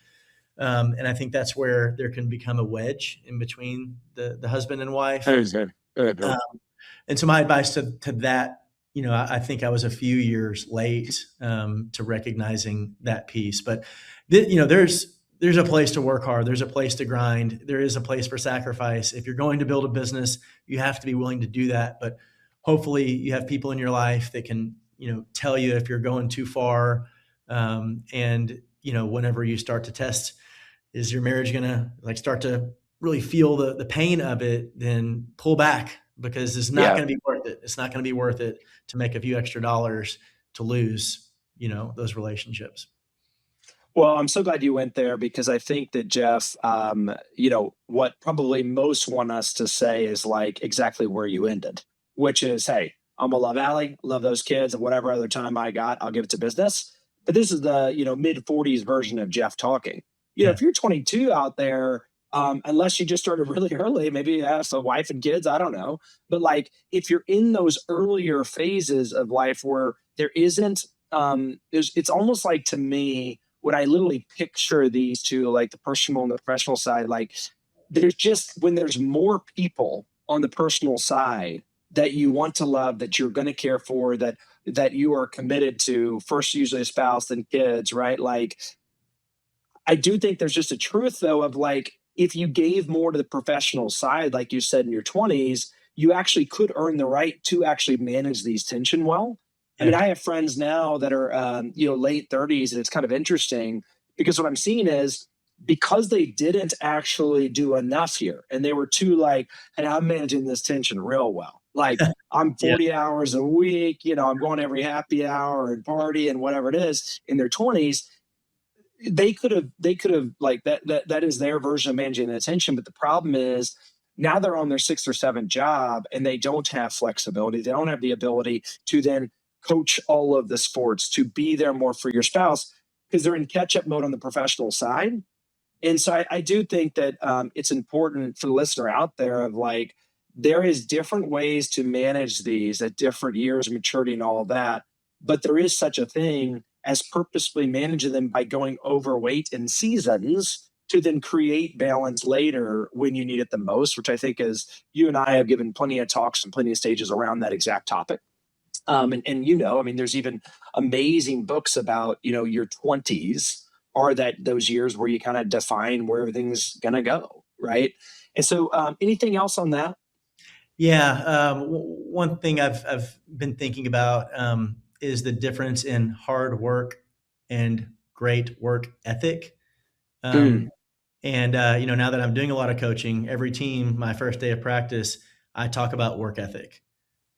And I think that's where there can become a wedge in between the husband and wife. And so my advice to that, I think I was a few years late to recognizing that piece. But there's a place to work hard. There's a place to grind. There is a place for sacrifice. If you're going to build a business, you have to be willing to do that. But hopefully you have people in your life that can, tell you if you're going too far. And whenever you start to test, is your marriage going to start to really feel the pain of it, then pull back, because it's not going to be worth it. It's not going to be worth it to make a few extra dollars to lose, those relationships. Well, I'm so glad you went there, because I think that, Jeff, what probably most want us to say is like exactly where you ended, which is, hey, I'm gonna love Allie, love those kids, and whatever other time I got, I'll give it to business. But this is the, mid 40s version of Jeff talking. If you're 22 out there, unless you just started really early, maybe you have a wife and kids, I don't know. But like, if you're in those earlier phases of life where there isn't, it's almost like, to me, when I literally picture these two, like the personal and the professional side, like, there's just, when there's more people on the personal side that you want to love, that you're going to care for, that you are committed to, first usually a spouse, then kids, right? Like, I do think there's just a truth, though, of like, if you gave more to the professional side, like you said, in your 20s, you actually could earn the right to actually manage these tension well. I mean, I have friends now that are, late 30s, and it's kind of interesting, because what I'm seeing is, because they didn't actually do enough here, and they were too like, hey, I'm managing this tension real well. Like, I'm 40 hours a week, I'm going every happy hour and party and whatever it is, in their 20s. They could have like that is their version of managing the attention. But the problem is, now they're on their sixth or seventh job, and they don't have flexibility. They don't have the ability to then coach all of the sports, to be there more for your spouse, because they're in catch-up mode on the professional side. And so I do think that it's important for the listener out there, of like, there is different ways to manage these at different years of maturity and all of that. But there is such a thing as purposefully managing them by going overweight in seasons to then create balance later when you need it the most, which I think is you and I have given plenty of talks and plenty of stages around that exact topic. I mean, there's even amazing books about, your 20s are those years where you kind of define where everything's going to go. Right. And so anything else on that? Yeah. One thing I've been thinking about is the difference in hard work and great work ethic. Mm. And now that I'm doing a lot of coaching, every team, my first day of practice, I talk about work ethic.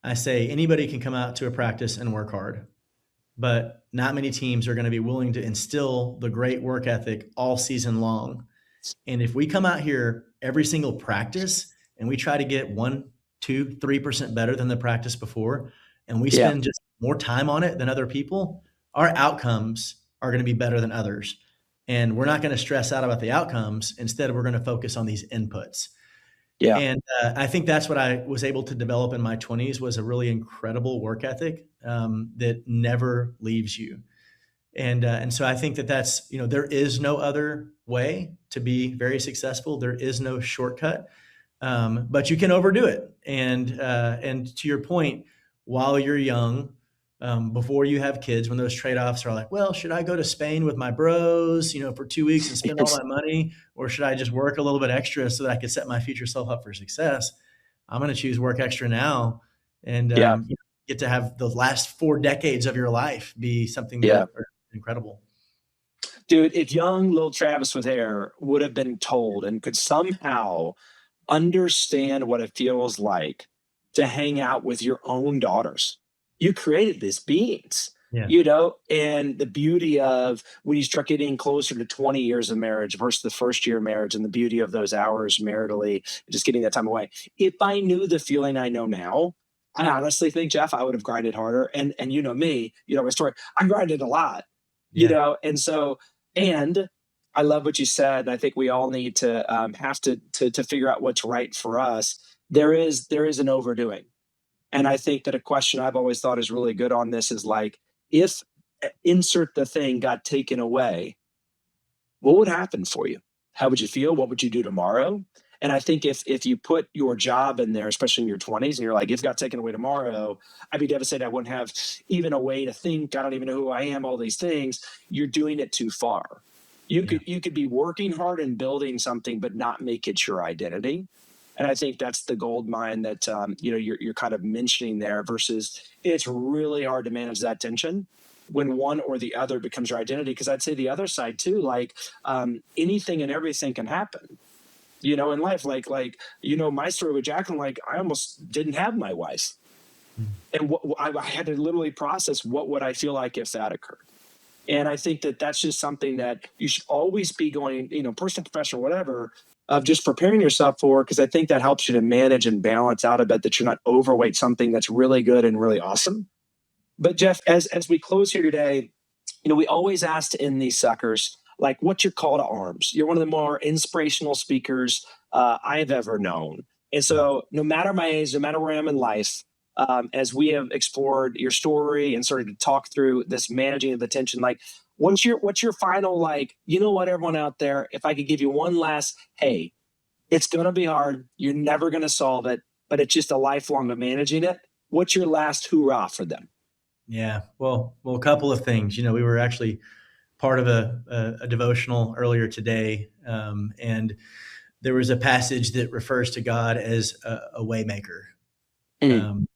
I say anybody can come out to a practice and work hard, but not many teams are going to be willing to instill the great work ethic all season long. And if we come out here every single practice and we try to get 1, 2, 3% better than the practice before, and we spend just more time on it than other people, our outcomes are going to be better than others. And we're not going to stress out about the outcomes. Instead, we're going to focus on these inputs. Yeah. And I think that's what I was able to develop in my 20s was a really incredible work ethic that never leaves you. And so I think that's, there is no other way to be very successful. There is no shortcut, but you can overdo it. And to your point, while you're young, before you have kids, when those trade-offs are like, well, should I go to Spain with my bros, for 2 weeks and spend all my money, or should I just work a little bit extra so that I could set my future self up for success? I'm going to choose work extra now and get to have the last 4 decades of your life be something that are incredible. Dude, if young little Travis with hair would have been told and could somehow understand what it feels like to hang out with your own daughters, you created these beings, and the beauty of when you start getting closer to 20 years of marriage versus the first year of marriage and the beauty of those hours maritally, just getting that time away. If I knew the feeling I know now, I honestly think, Jeff, I would have grinded harder. And you know me, my story, I grinded a lot, and so, and I love what you said. And I think we all need to have to figure out what's right for us. There is an overdoing. And I think that a question I've always thought is really good on this is like, if insert the thing got taken away, what would happen for you? How would you feel? What would you do tomorrow? And I think if you put your job in there, especially in your 20s, and you're like, if it got taken away tomorrow, I'd be devastated. I wouldn't have even a way to think. I don't even know who I am, all these things. You're doing it too far. You could be working hard and building something, but not make it your identity. And I think that's the gold mine that you're kind of mentioning there. Versus, it's really hard to manage that tension when one or the other becomes your identity. Because I'd say the other side too, like anything and everything can happen, in life. Like my story with Jacqueline. Like I almost didn't have my wife, and I had to literally process what would I feel like if that occurred. And I think that that's just something that you should always be going, personal, professional, whatever, of just preparing yourself for, because I think that helps you to manage and balance out a bit, that you're not overweight something that's really good and really awesome. But Jeff, as we close here today, we always ask to end these suckers, like, what's your call to arms? You're one of the more inspirational speakers I've ever known. And so no matter my age, no matter where I am in life, as we have explored your story and started to talk through this managing of the tension, like, what's your final, like, everyone out there, if I could give you one last, hey, it's going to be hard. You're never going to solve it, but it's just a lifelong of managing it. What's your last hoorah for them? Yeah. Well, a couple of things. We were actually part of a devotional earlier today, and there was a passage that refers to God as a way maker. And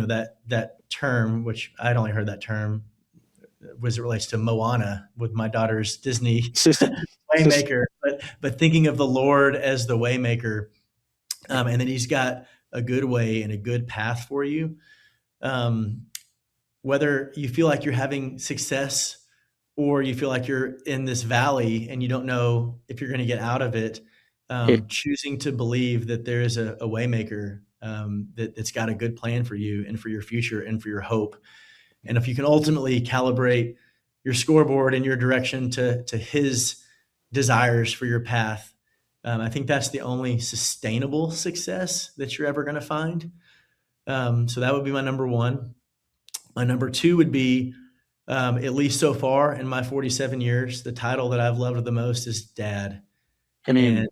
that term, which I'd only heard that term, as it relates to Moana with my daughter's Disney waymaker, but thinking of the Lord as the waymaker, and then He's got a good way and a good path for you. Whether you feel like you're having success or you feel like you're in this valley and you don't know if you're going to get out of it, choosing to believe that there is a waymaker that's got a good plan for you and for your future and for your hope. And if you can ultimately calibrate your scoreboard in your direction to His desires for your path, I think that's the only sustainable success that you're ever going to find. So that would be my number one. My number two would be at least so far in my 47 years, the title that I've loved the most is dad. And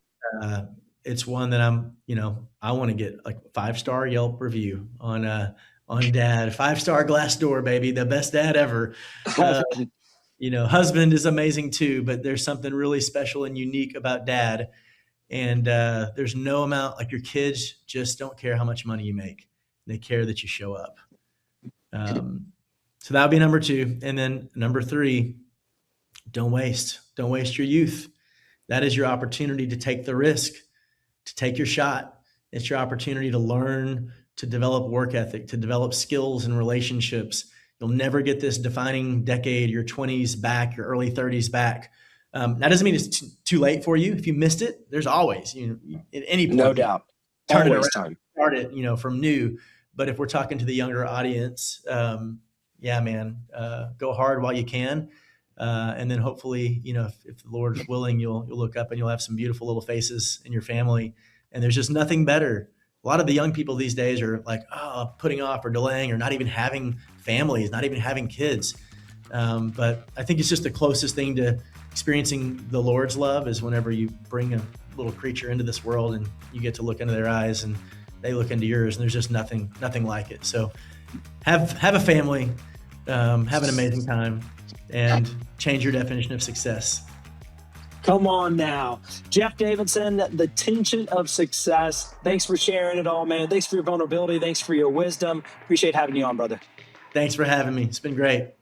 it's one that I want to get like 5-star Yelp review on dad, 5-star Glassdoor, baby, the best dad ever. Husband is amazing too, but there's something really special and unique about dad. And there's no amount, like your kids just don't care how much money you make. They care that you show up. So that would be number 2. And then number 3, don't waste your youth. That is your opportunity to take the risk, to take your shot. It's your opportunity to learn, to develop work ethic, to develop skills and relationships. You'll never get this defining decade, your 20s back, your early 30s back. That doesn't mean it's too late for you. If you missed it, there's always, at any point, no doubt, turn always it around, time. start it, from new. But if we're talking to the younger audience, go hard while you can. And then hopefully, if the Lord is willing, you'll look up and you'll have some beautiful little faces in your family. And there's just nothing better. A lot of the young people these days are like, putting off or delaying or not even having families, not even having kids. But I think it's just the closest thing to experiencing the Lord's love is whenever you bring a little creature into this world and you get to look into their eyes and they look into yours, and there's just nothing like it. So have a family, have an amazing time, and change your definition of success. Come on now. Jeff Davidson, the tension of success. Thanks for sharing it all, man. Thanks for your vulnerability. Thanks for your wisdom. Appreciate having you on, brother. Thanks for having me. It's been great.